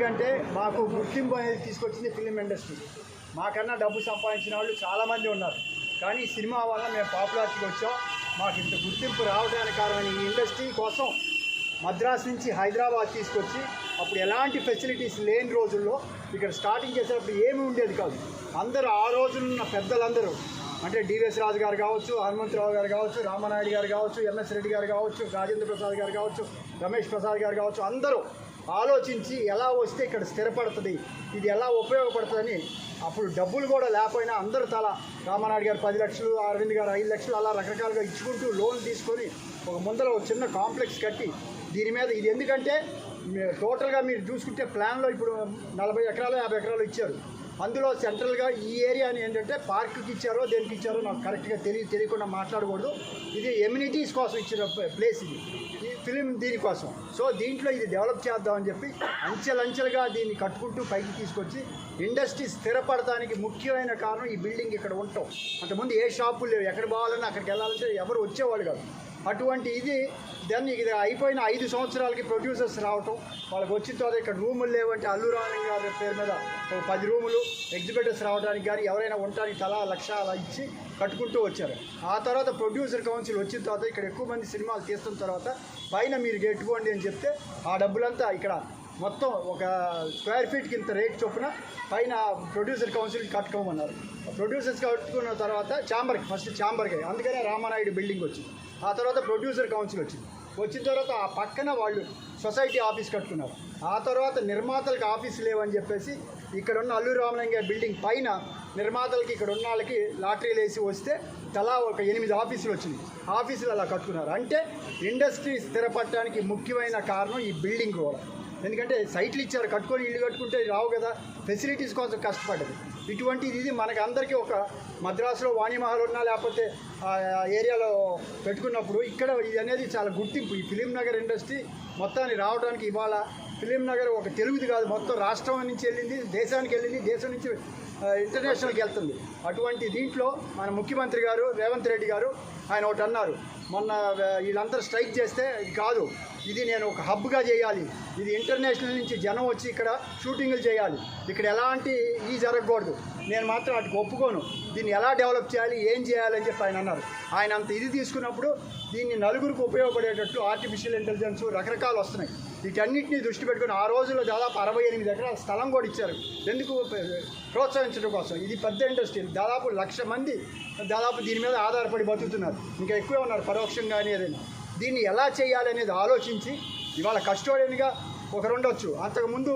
ఎందుకంటే మాకు గుర్తింపు అనేది తీసుకొచ్చింది ఫిలిం ఇండస్ట్రీ. మాకన్నా డబ్బు సంపాదించిన వాళ్ళు చాలామంది ఉన్నారు, కానీ సినిమా వల్ల మేము పాపులారిటీకి వచ్చాం. మాకు ఇంత గుర్తింపు రావడానికి కారణం ఈ ఇండస్ట్రీ కోసం మద్రాసు నుంచి హైదరాబాద్ తీసుకొచ్చి అప్పుడు ఎలాంటి ఫెసిలిటీస్ లేని రోజుల్లో ఇక్కడ స్టార్టింగ్ చేసేటప్పుడు ఏమీ ఉండేది కాదు. అందరూ ఆ రోజులున్న పెద్దలందరూ అంటే డివిఎస్ రాజు గారు కావచ్చు, హనుమంతరావు గారు కావచ్చు, రామనాయుడు గారు కావచ్చు, ఎంఎస్ రెడ్డి గారు కావచ్చు, రాజేంద్ర ప్రసాద్ గారు కావచ్చు, రమేష్ ప్రసాద్ గారు కావచ్చు, అందరూ ఆలోచించి ఎలా వస్తే ఇక్కడ స్థిరపడుతుంది, ఇది ఎలా ఉపయోగపడుతుందని అప్పుడు డబ్బులు కూడా లేకపోయినా అందరూ రామనాయుడు గారు 10 లక్షలు, అరవింద్ గారు 5 లక్షలు అలా రకరకాలుగా ఇచ్చుకుంటూ లోన్ తీసుకొని ఒక ముందర ఒక చిన్న కాంప్లెక్స్ కట్టి దీని మీద ఇది ఎందుకంటే టోటల్గా మీరు చూసుకుంటే ప్లాన్లో ఇప్పుడు 40 ఎకరాలు 50 ఎకరాలు ఇచ్చారు. అందులో సెంట్రల్గా ఈ ఏరియాని ఏంటంటే పార్క్కి ఇచ్చారో దేనికి ఇచ్చారో నాకు కరెక్ట్గా తెలియకుండా మాట్లాడకూడదు. ఇది ఎమ్యూనిటీస్ కోసం ఇచ్చిన ప్లేస్, ఇది ఫిలిం దీనికోసం. సో దీంట్లో ఇది డెవలప్ చేద్దామని చెప్పి అంచెలంచెలుగా దీన్ని కట్టుకుంటూ పైకి తీసుకొచ్చి ఇండస్ట్రీ స్థిరపడటానికి ముఖ్యమైన కారణం ఈ బిల్డింగ్ ఇక్కడ ఉంటాం. అంతకుముందు ఏ షాపులు లేవు, ఎక్కడ పోవాలన్నా అక్కడికి వెళ్ళాలంటే ఎవరు వచ్చేవాళ్ళు కాదు. అటువంటి ఇది దాన్ని ఇది అయిపోయిన 5 సంవత్సరాలకి ప్రొడ్యూసర్స్ రావటం, వాళ్ళకి వచ్చిన తర్వాత ఇక్కడ రూములు లేవంటే అల్లు రామలింగ గారి పేరు మీద 10 రూములు ఎగ్జిబిటర్స్ రావడానికి కానీ ఎవరైనా ఉండటానికి తలా 1 లక్ష అలా ఇచ్చి కట్టుకుంటూ వచ్చారు. ఆ తర్వాత ప్రొడ్యూసర్ కౌన్సిల్ వచ్చిన తర్వాత ఇక్కడ ఎక్కువ మంది సినిమాలు తీస్తున్న తర్వాత పైన మీరు కట్టుకోండి అని చెప్తే ఆ డబ్బులంతా ఇక్కడ మొత్తం ఒక స్క్వేర్ ఫీట్కి ఇంత రేట్ చొప్పున పైన ప్రొడ్యూసర్ కౌన్సిల్కి కట్టుకోమన్నారు. ప్రొడ్యూసర్స్ కట్టుకున్న తర్వాత ఫస్ట్ ఛాంబర్కి, అందుకనే రామానాయుడు బిల్డింగ్ వచ్చింది. ఆ తర్వాత ప్రొడ్యూసర్ కౌన్సిల్ వచ్చిన తర్వాత ఆ పక్కన వాళ్ళు సొసైటీ ఆఫీస్ కట్టుకున్నారు. ఆ తర్వాత నిర్మాతలకు ఆఫీస్ లేవని చెప్పేసి ఇక్కడ ఉన్న అల్లు రామలింగ బిల్డింగ్ పైన నిర్మాతలకి ఇక్కడ ఉన్న వాళ్ళకి లాటరీలు వేసి వస్తే తలా ఒక 8 ఆఫీసులు వచ్చింది. ఆఫీసులు అలా కట్టుకున్నారు. అంటే ఇండస్ట్రీ స్థిరపడటానికి ముఖ్యమైన కారణం ఈ బిల్డింగ్ కూడా. ఎందుకంటే సైట్లు ఇచ్చారు, కట్టుకొని ఇల్లు కట్టుకుంటే రావు కదా, ఫెసిలిటీస్ కోసం కష్టపడ్డది. ఇటువంటిది ఇది మనకు అందరికీ ఒక మద్రాసులో వాణిమహల్ ఉన్నా లేకపోతే ఏరియాలో పెట్టుకున్నప్పుడు ఇక్కడ ఇది అనేది చాలా గుర్తింపు. ఈ ఫిలిం నగర్ ఇండస్ట్రీ మొత్తాన్ని రావడానికి ఇవాళ ఫిలిం నగర్ ఒక తెలుగుది కాదు, మొత్తం రాష్ట్రం నుంచి వెళ్ళింది, దేశానికి వెళ్ళింది, దేశం నుంచి ఇంటర్నేషనల్కి వెళ్తుంది. అటువంటి దీంట్లో మన ముఖ్యమంత్రి గారు రేవంత్ రెడ్డి గారు ఆయన ఒకటి అన్నారు, మొన్న వీళ్ళందరూ స్ట్రైక్ చేస్తే ఇది కాదు, ఇది నేను ఒక హబ్గా చేయాలి, ఇది ఇంటర్నేషనల్ నుంచి జనం వచ్చి ఇక్కడ షూటింగ్లు చేయాలి, ఇక్కడ ఎలాంటి ఈ జరగకూడదు, నేను మాత్రం అటు ఒప్పుకోను, దీన్ని ఎలా డెవలప్ చేయాలి, ఏం చేయాలని చెప్పి ఆయన అన్నారు. ఆయన అంత ఇది తీసుకున్నప్పుడు దీన్ని నలుగురికి ఉపయోగపడేటట్లు ఆర్టిఫిషియల్ ఇంటెలిజెన్స్ రకరకాలు వస్తున్నాయి. వీటన్నిటిని దృష్టి పెట్టుకుని ఆ రోజుల్లో దాదాపు 68 ఎకరాల స్థలం కూడా ఇచ్చారు. ఎందుకు? ప్రోత్సహించడం కోసం. ఇది పెద్ద ఇండస్ట్రీ, దాదాపు 1,00,000 మంది దాదాపు దీని మీద ఆధారపడి బతుకుతున్నారు, ఇంకా ఎక్కువే ఉన్నారు పరోక్షంగా అనేది. దీన్ని ఎలా చేయాలి అనేది ఆలోచించి ఇవాళ కస్టోడియన్గా ఒకరు ఉండొచ్చు, అంతకుముందు